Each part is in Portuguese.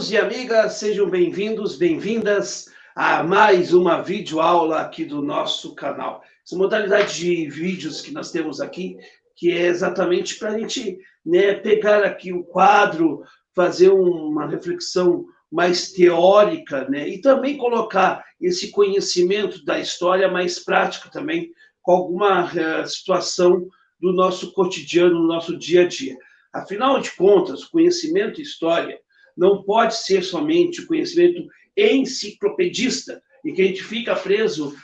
Amigos e amigas, sejam bem-vindos, bem-vindas a mais uma videoaula aqui do nosso canal. Essa modalidade de vídeos que nós temos aqui, que é exatamente para a gente pegar aqui o quadro, fazer uma reflexão mais teórica, e também colocar esse conhecimento da história mais prático também, com alguma situação do nosso cotidiano, do nosso dia a dia. Afinal de contas, conhecimento e história não pode ser somente o conhecimento enciclopedista, e que a gente fica preso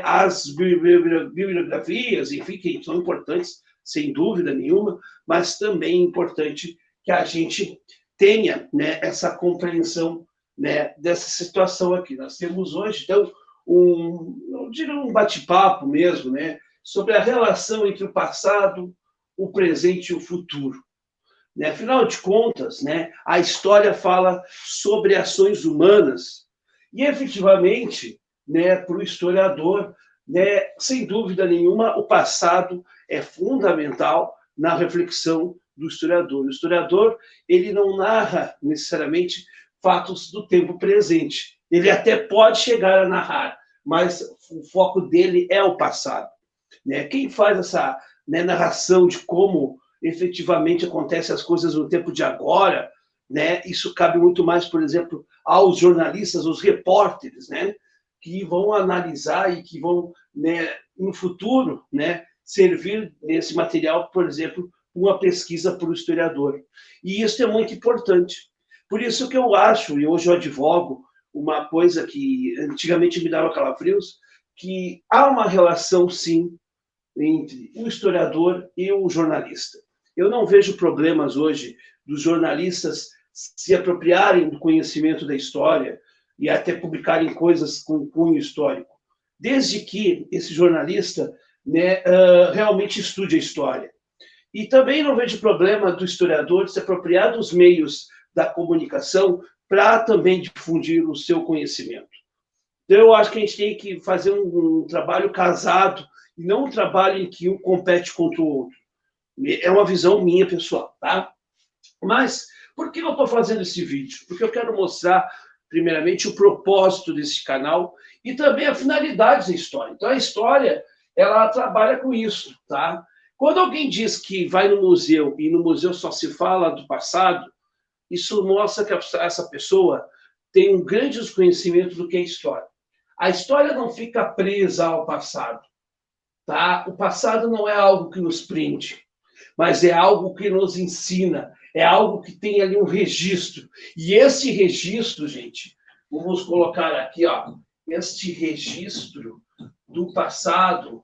às bibliografias, enfim, que são importantes, sem dúvida nenhuma, mas também é importante que a gente tenha essa compreensão dessa situação aqui. Nós temos hoje, então, um bate-papo mesmo, sobre a relação entre o passado, o presente e o futuro. Afinal de contas, a história fala sobre ações humanas e, efetivamente, para o historiador, sem dúvida nenhuma, o passado é fundamental na reflexão do historiador. O historiador, ele não narra necessariamente fatos do tempo presente. Ele até pode chegar a narrar, mas o foco dele é o passado. Quem faz essa narração de como efetivamente acontecem as coisas no tempo de agora, isso cabe muito mais, por exemplo, aos jornalistas, aos repórteres, que vão analisar e que vão, no futuro, servir nesse material, por exemplo, uma pesquisa para o historiador. E isso é muito importante. Por isso que eu acho, e hoje eu advogo, uma coisa que antigamente me dava calafrios, que há uma relação, sim, entre o historiador e o jornalista. Eu não vejo problemas hoje dos jornalistas se apropriarem do conhecimento da história e até publicarem coisas com cunho histórico, desde que esse jornalista realmente estude a história. E também não vejo problema do historiador se apropriar dos meios da comunicação para também difundir o seu conhecimento. Então, eu acho que a gente tem que fazer um trabalho casado e não um trabalho em que um compete contra o outro. É uma visão minha, pessoal, tá? Mas por que eu estou fazendo esse vídeo? Porque eu quero mostrar, primeiramente, o propósito desse canal e também a finalidade da história. Então, a história, ela trabalha com isso, tá? Quando alguém diz que vai no museu e no museu só se fala do passado, isso mostra que essa pessoa tem um grande desconhecimento do que é história. A história não fica presa ao passado, tá? O passado não é algo que nos prende, mas é algo que nos ensina, é algo que tem ali um registro. E esse registro, gente, vamos colocar aqui, ó, este registro do passado,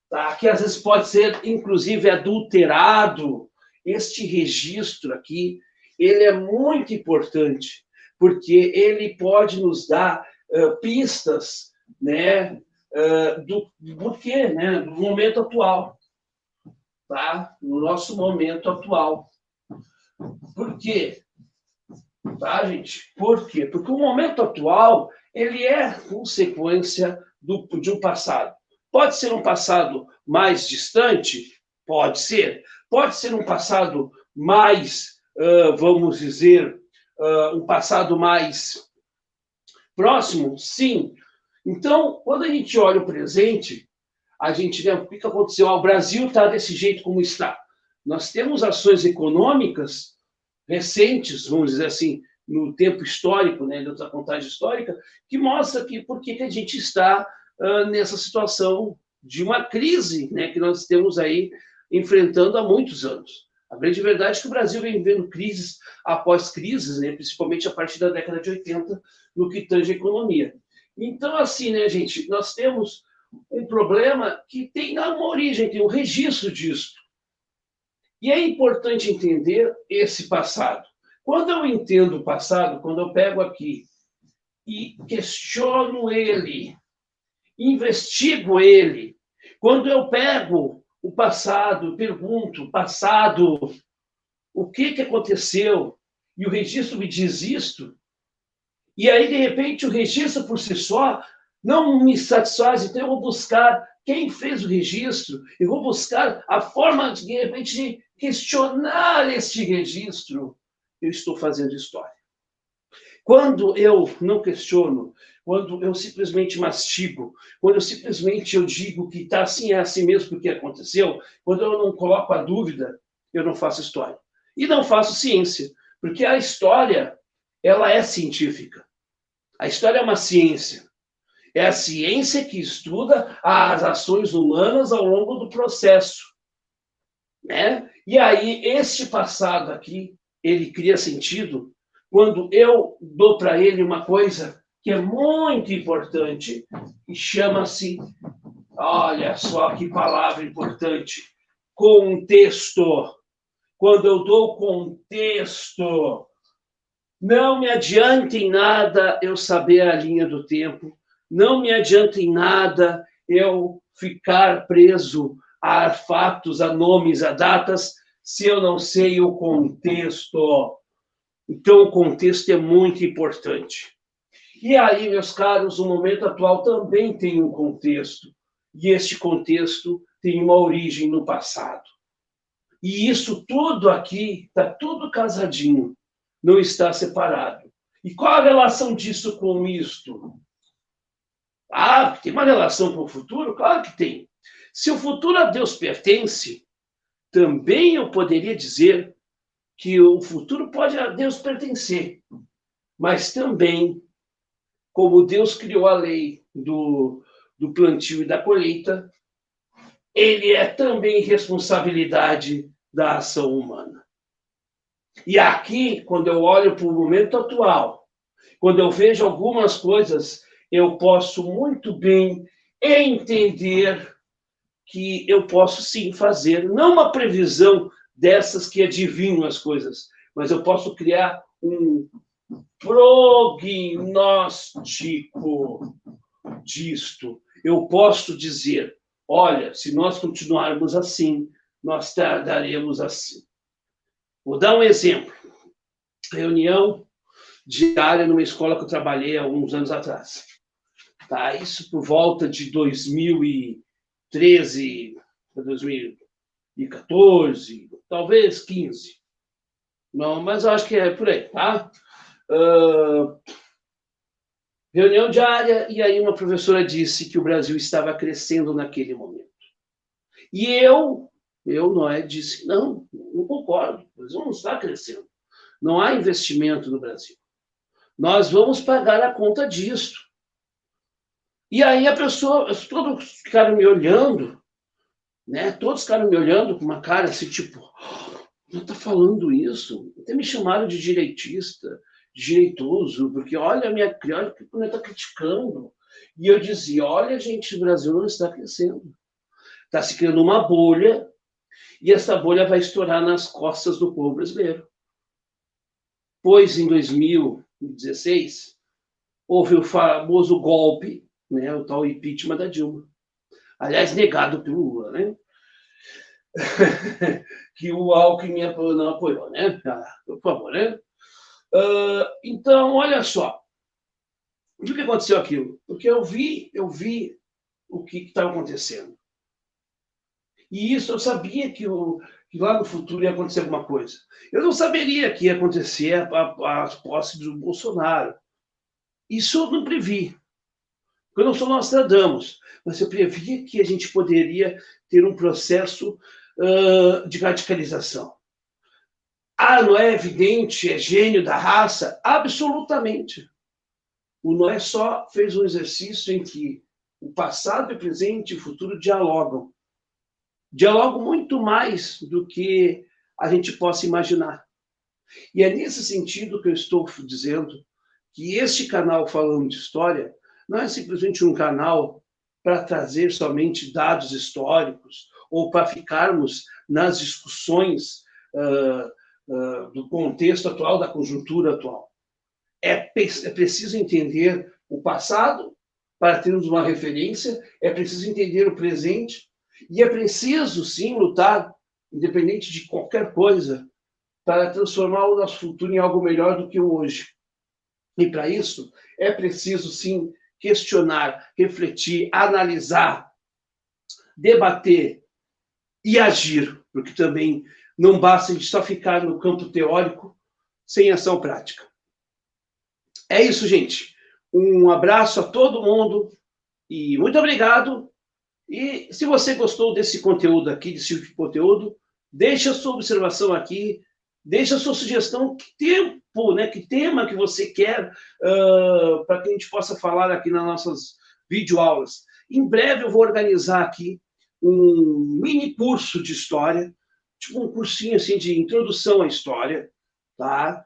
tá? Que às vezes pode ser, inclusive, adulterado. Este registro aqui, ele é muito importante, porque ele pode nos dar pistas, do porquê, do momento atual. Tá? No nosso momento atual. Por quê? Tá, gente? Por quê? Porque o momento atual, ele é consequência de um passado. Pode ser um passado mais distante? Pode ser. Pode ser um passado mais, vamos dizer, um passado mais próximo? Sim. Então, quando a gente olha o presente, a gente vê o que aconteceu. O Brasil está desse jeito como está. Nós temos ações econômicas recentes, vamos dizer assim, no tempo histórico, da contagem histórica, que mostra que por que a gente está nessa situação de uma crise, que nós temos aí enfrentando há muitos anos. A grande verdade é que o Brasil vem vivendo crises após crises, principalmente a partir da década de 80, no que tange a economia. Então, assim, gente, nós temos um problema que tem uma origem, tem um registro disso. E é importante entender esse passado. Quando eu entendo o passado, quando eu pego aqui e questiono ele, investigo ele, quando eu pego o passado, pergunto, passado, o que aconteceu? E o registro me diz isto, e aí, de repente, o registro por si só não me satisfaz, então eu vou buscar quem fez o registro, eu vou buscar a forma, de repente, de questionar este registro. Eu estou fazendo história. Quando eu não questiono, quando eu simplesmente mastigo, quando eu digo que está assim, é assim mesmo porque aconteceu, quando eu não coloco a dúvida, eu não faço história. E não faço ciência, porque a história, ela é científica. A história é uma ciência. É a ciência que estuda as ações humanas ao longo do processo, né? E aí, este passado aqui, ele cria sentido quando eu dou para ele uma coisa que é muito importante, que chama-se, olha só que palavra importante, contexto. Quando eu dou contexto, não me adianta em nada eu saber a linha do tempo, não me adianta em nada eu ficar preso a fatos, a nomes, a datas, se eu não sei o contexto. Então, o contexto é muito importante. E aí, meus caros, o momento atual também tem um contexto. E este contexto tem uma origem no passado. E isso tudo aqui está tudo casadinho, não está separado. E qual a relação disso com isto? Ah, tem uma relação com o futuro? Claro que tem. Se o futuro a Deus pertence, também eu poderia dizer que o futuro pode a Deus pertencer, mas também, como Deus criou a lei do plantio e da colheita, ele é também responsabilidade da ação humana. E aqui, quando eu olho para o momento atual, quando eu vejo algumas coisas, eu posso muito bem entender que eu posso sim fazer, não uma previsão dessas que adivinham as coisas, mas eu posso criar um prognóstico disto. Eu posso dizer, olha, se nós continuarmos assim, nós tardaremos assim. Vou dar um exemplo. Reunião diária numa escola que eu trabalhei há uns anos atrás. Tá? Isso por volta de 2013, 2014, talvez 15. Não, mas eu acho que é por aí, tá? Reunião diária, e aí uma professora disse que o Brasil estava crescendo naquele momento. E eu não é, disse, não concordo, o Brasil não está crescendo. Não há investimento no Brasil. Nós vamos pagar a conta disso. E aí a pessoa, todos ficaram me olhando, né? Todos ficaram me olhando com uma cara assim, tipo, não está falando isso? Até me chamaram de direitista, direitoso, porque olha a minha criança, que está criticando. E eu dizia, olha, gente, o Brasil não está crescendo. Está se criando uma bolha, e essa bolha vai estourar nas costas do povo brasileiro. Pois em 2016, houve o famoso golpe, né, o tal impeachment da Dilma. Aliás, negado pelo Lula, né? Que o Alckmin não apoiou, né? Por favor, né? Então, olha só. Por que aconteceu aquilo? Porque eu vi o que estava acontecendo. E isso eu sabia que lá no futuro ia acontecer alguma coisa. Eu não saberia que ia acontecer a posse do Bolsonaro. Isso eu não previ. Eu não sou Nostradamus, mas eu previa que a gente poderia ter um processo de radicalização. Ah, não é evidente, é gênio da raça? Absolutamente. O Noé só fez um exercício em que o passado, o presente e o futuro dialogam. Dialogam muito mais do que a gente possa imaginar. E é nesse sentido que eu estou dizendo que este canal Falando de História não é simplesmente um canal para trazer somente dados históricos ou para ficarmos nas discussões do contexto atual, da conjuntura atual. É preciso entender o passado para termos uma referência, é preciso entender o presente e é preciso, sim, lutar, independente de qualquer coisa, para transformar o nosso futuro em algo melhor do que o hoje. E para isso, é preciso, sim, questionar, refletir, analisar, debater e agir, porque também não basta a gente só ficar no campo teórico sem ação prática. É isso, gente. Um abraço a todo mundo e muito obrigado. E se você gostou desse conteúdo aqui, desse tipo de conteúdo, deixa a sua observação aqui, deixa a sua sugestão, que tempo, né, que tema que você quer para que a gente possa falar aqui nas nossas videoaulas. Em breve eu vou organizar aqui um mini curso de história, tipo um cursinho assim de introdução à história, tá?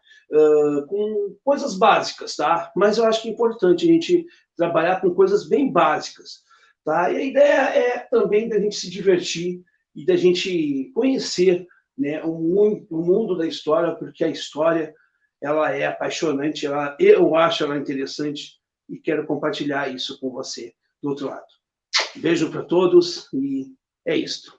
Com coisas básicas, tá? Mas eu acho que é importante a gente trabalhar com coisas bem básicas, tá? E a ideia é também da gente se divertir e da gente conhecer, né, o mundo da história, porque a história ela é apaixonante, eu acho ela interessante e quero compartilhar isso com você do outro lado. Beijo para todos e é isso.